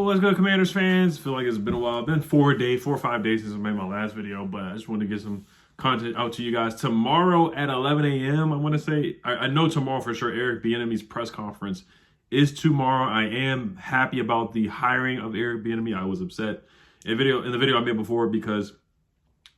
What's good, Commanders fans? Feel like it's been a while. It's been 4 or 5 days since I made my last video, but I just wanted to get some content out to you guys. Tomorrow at 11 a.m., I want to say, I know tomorrow for sure, Eric Bieniemy's press conference is tomorrow. I am happy about the hiring of Eric Bieniemy. I was upset in the video I made before because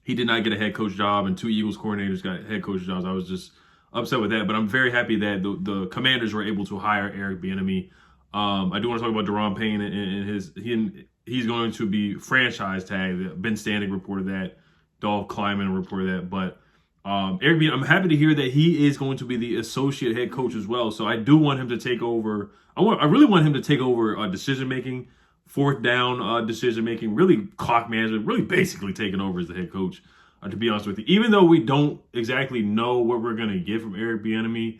he did not get a head coach job and two Eagles coordinators got head coach jobs. I was just upset with that, but I'm very happy that the Commanders were able to hire Eric Bieniemy. I do want to talk about Daron Payne and he's going to be franchise tagged. Ben Standig reported that. Dolph Kleiman reported that. But Eric Bieniemy, I'm happy to hear that he is going to be the associate head coach as well. So I do want him to take over. I really want him to take over decision making, fourth down decision making, really clock management, really basically taking over as the head coach. To be honest with you, even though we don't exactly know what we're going to get from Eric Bieniemy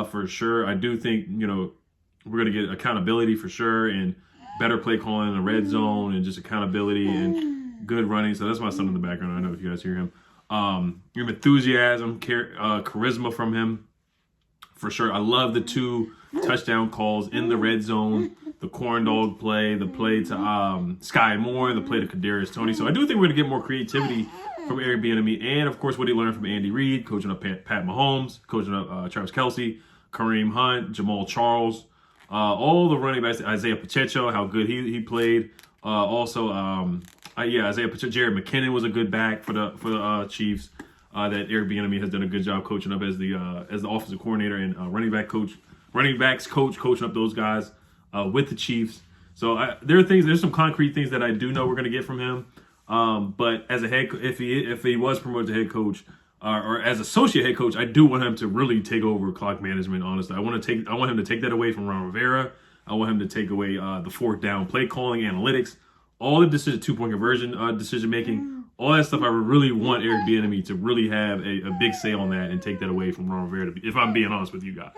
for sure, I do think we're going to get accountability for sure and better play calling in the red zone and just accountability and good running. So that's my son in the background. I don't know if you guys hear him. Your enthusiasm, charisma from him for sure. I love the 2 touchdown calls in the red zone, the corn dog play, the play to Sky Moore, the play to Kadarius Toney. So I do think we're going to get more creativity from Eric Bieniemy and, of course, what he learned from Andy Reid, coaching up Pat Mahomes, coaching up Travis Kelce, Kareem Hunt, Jamal Charles. All the running backs, Isaiah Pacheco, how good he played. Isaiah Pacheco, Jared McKinnon was a good back for the Chiefs. That Eric Bieniemy has done a good job coaching up as the offensive coordinator and running backs coach, coaching up those guys with the Chiefs. So there's some concrete things that I do know we're going to get from him. But as a head, if he was promoted to head coach. Or as associate head coach, I do want him to really take over clock management. Honestly, I want him to take that away from Ron Rivera. I want him to take away the fourth down play calling, analytics, all the 2-point conversion decision making, all that stuff. I really want Eric Bieniemy to really have a big say on that and take that away from Ron Rivera. If I'm being honest with you guys.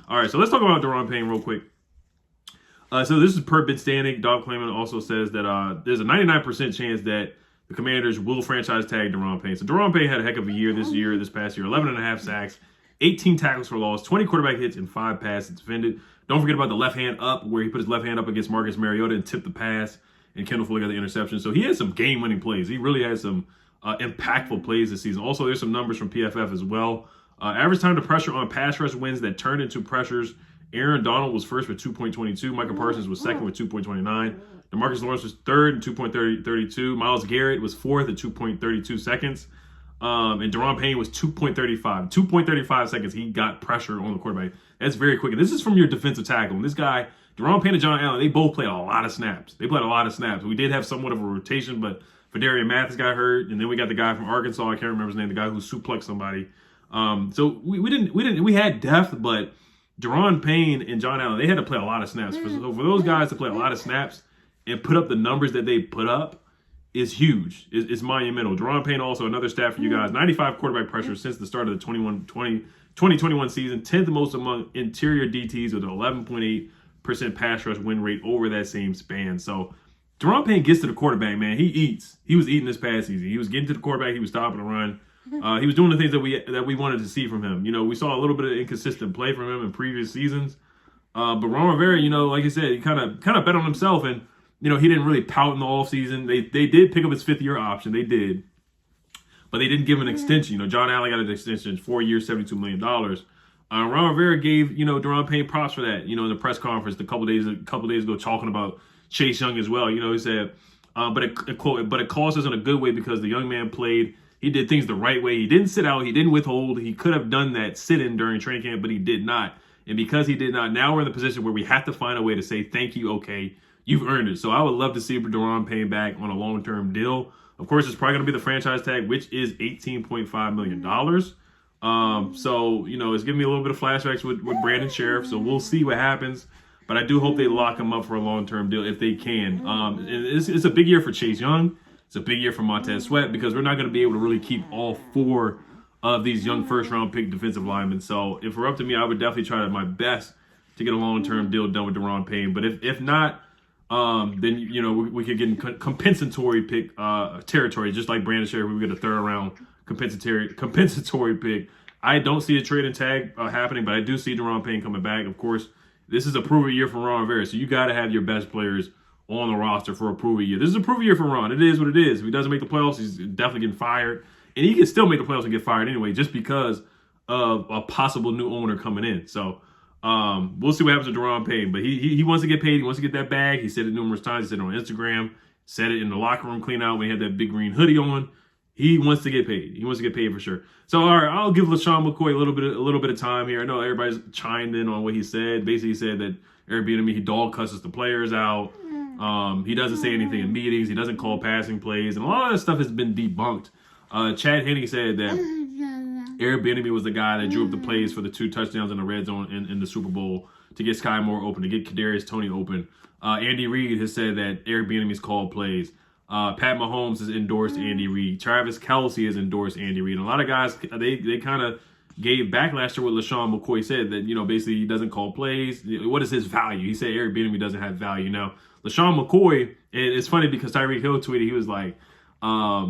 All right, so let's talk about Daron Payne real quick. So this is per Ben Standig. Dolph Kleiman also says that there's a 99% chance that the Commanders will franchise tag Daron Payne. So Daron Payne had a heck of a year this past year. 11.5 sacks, 18 tackles for loss, 20 quarterback hits, and 5 passes defended. Don't forget about the left hand up, where he put his left hand up against Marcus Mariota and tipped the pass, and Kendall Fuller got the interception. So he had some game-winning plays. He really had some impactful plays this season. Also, there's some numbers from PFF as well. Average time to pressure on pass rush wins that turned into pressures. Aaron Donald was first with 2.22. Michael Parsons was second with 2.29. DeMarcus Lawrence was third at 2.32. Myles Garrett was fourth at 2.32 seconds. And Daron Payne was 2.35. 2.35 seconds, he got pressure on the quarterback. That's very quick. And this is from your defensive tackle. And this guy, Daron Payne and John Allen, they both played a lot of snaps. We did have somewhat of a rotation, but Fedarian Mathis got hurt. And then we got the guy from Arkansas, I can't remember his name, the guy who suplexed somebody. So we had depth, but Daron Payne and John Allen, they had to play a lot of snaps. So for those guys to play a lot of snaps and put up the numbers that they put up is huge. It's monumental. Daron Payne, also another stat for you guys, 95 quarterback pressure since the start of the 2021 season, 10th most among interior DTs with an 11.8% pass rush win rate over that same span. So Daron Payne gets to the quarterback, man. He eats. He was eating this past season. He was getting to the quarterback. He was stopping the run. He was doing the things that we wanted to see from him. We saw a little bit of inconsistent play from him in previous seasons. But Ron Rivera, like I said, he kind of bet on himself, and he didn't really pout in the offseason. They did pick up his 5th-year option. They did. But they didn't give him an extension. John Allen got an extension, 4 years, $72 million. Ron Rivera gave, Daron Payne props for that, in the press conference a couple days ago, talking about Chase Young as well. He said, but it cost us in a good way because the young man played. He did things the right way. He didn't sit out. He didn't withhold. He could have done that sit-in during training camp, but he did not. And because he did not, now we're in the position where we have to find a way to say, thank you, okay, you've earned it. So I would love to see Daron Payne back on a long-term deal. Of course, it's probably going to be the franchise tag, which is $18.5 million. So, it's giving me a little bit of flashbacks with Brandon Sheriff. So we'll see what happens. But I do hope they lock him up for a long-term deal if they can. It's a big year for Chase Young. It's a big year for Montez Sweat because we're not going to be able to really keep all 4 of these young first-round pick defensive linemen. So if we're up to me, I would definitely try my best to get a long-term deal done with Daron Payne. But if not, then we could get in compensatory pick territory, just like Brandon Sheriff. We get a 3rd-round compensatory pick. I don't see a trade and tag happening, but I do see Daron Payne coming back. Of course, this is a proven year for Ron Rivera, so you got to have your best players on the roster for a prove-it year. This is a prove-it year for Ron. It is what it is. If he doesn't make the playoffs, he's definitely getting fired. And he can still make the playoffs and get fired anyway, just because of a possible new owner coming in. So we'll see what happens with Daron Payne. But he wants to get paid. He wants to get that bag. He said it numerous times. He said it on Instagram. Said it in the locker room clean out when he had that big green hoodie on. He wants to get paid. He wants to get paid for sure. So, all right, I'll give Lesean McCoy a little bit of time here. I know everybody's chimed in on what he said. Basically, he said that Bieniemy, he dog cusses the players out. He doesn't say anything in meetings. He doesn't call passing plays. And a lot of that stuff has been debunked. Chad Henne said that Bieniemy was the guy that drew up the plays for the 2 touchdowns in the red zone in the Super Bowl to get Sky Moore open, to get Kadarius Toney open. Andy Reid has said that Bieniemy's called plays. Pat Mahomes has endorsed Andy Reid. Travis Kelce has endorsed Andy Reid. And a lot of guys, they kind of gave backlash to what Lesean McCoy said, that, basically he doesn't call plays. What is his value? He said Bieniemy doesn't have value. Now, Lesean McCoy, and it's funny because Tyreek Hill tweeted, he was like,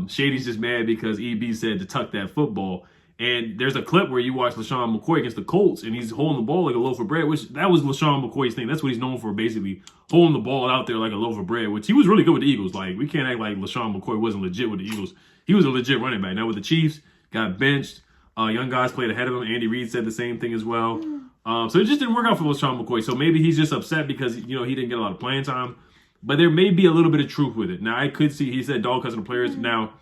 Shady's just mad because EB said to tuck that football. And there's a clip where you watch Lesean McCoy against the Colts, and he's holding the ball like a loaf of bread, which that was Lesean McCoy's thing. That's what he's known for, basically, holding the ball out there like a loaf of bread, which he was really good with the Eagles. Like, we can't act like Lesean McCoy wasn't legit with the Eagles. He was a legit running back. Now with the Chiefs, got benched. Young guys played ahead of him. Andy Reid said the same thing as well. So it just didn't work out for Lesean McCoy. So maybe he's just upset because, he didn't get a lot of playing time. But there may be a little bit of truth with it. Now, I could see, he said dog cussing the players now,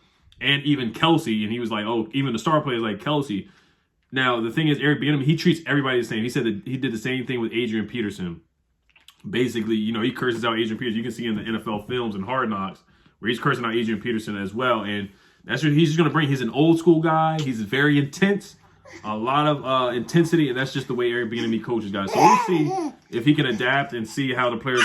and even Kelce, and he was like, oh, even the star players like Kelce. Now, the thing is, Bieniemy, he treats everybody the same. He said that he did the same thing with Adrian Peterson. Basically, he curses out Adrian Peterson. You can see in the NFL films and Hard Knocks where he's cursing out Adrian Peterson as well. And that's what he's just going to bring. He's an old school guy. He's very intense, a lot of intensity, and that's just the way Bieniemy coaches guys. So we'll see if he can adapt and see how the players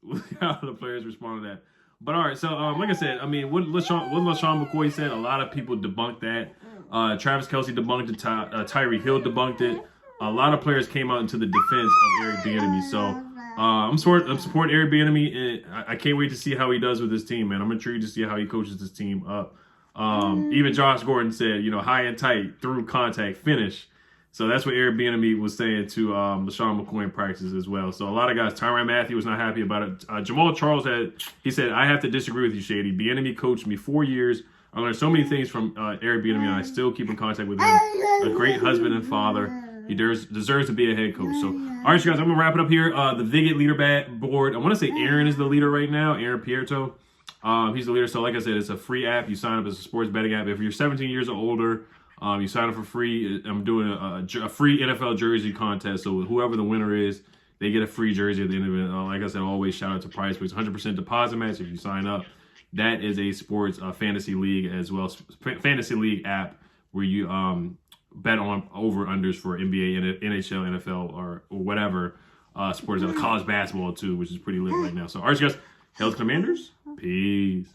respond to that. But all right, so like I said, what Lesean McCoy said, a lot of people debunked that. Travis Kelce debunked it. Tyreek Hill debunked it. A lot of players came out into the defense of Bieniemy. So I'm supporting Bieniemy, and I can't wait to see how he does with his team, man. I'm intrigued to see how he coaches his team up. Even Josh Gordon said, high and tight, through contact, finish. So that's what Bieniemy was saying to Lesean McCoy in practice as well. So a lot of guys, Tyrann Mathieu was not happy about it. Jamal Charles said, I have to disagree with you, Shady. Bieniemy coached me 4 years. I learned so many things from Bieniemy, and I still keep in contact with him. A great husband and father. He deserves to be a head coach. So, all right, you guys, I'm going to wrap it up here. The Vigit leader board. I want to say Aaron is the leader right now, Aaron Pierto. He's the leader. So, like I said, it's a free app. You sign up as a sports betting app. If you're 17 years or older, you sign up for free. I'm doing a free NFL jersey contest. So, whoever the winner is, they get a free jersey at the end of it. Like I said, always shout out to Price, which is 100% deposit match if you sign up. That is a sports fantasy league as well. Fantasy league app where you bet on over-unders for NBA, NHL, NFL, or whatever sports. College basketball, too, which is pretty lit right now. So, all right, guys. Hail to Commanders. Peace.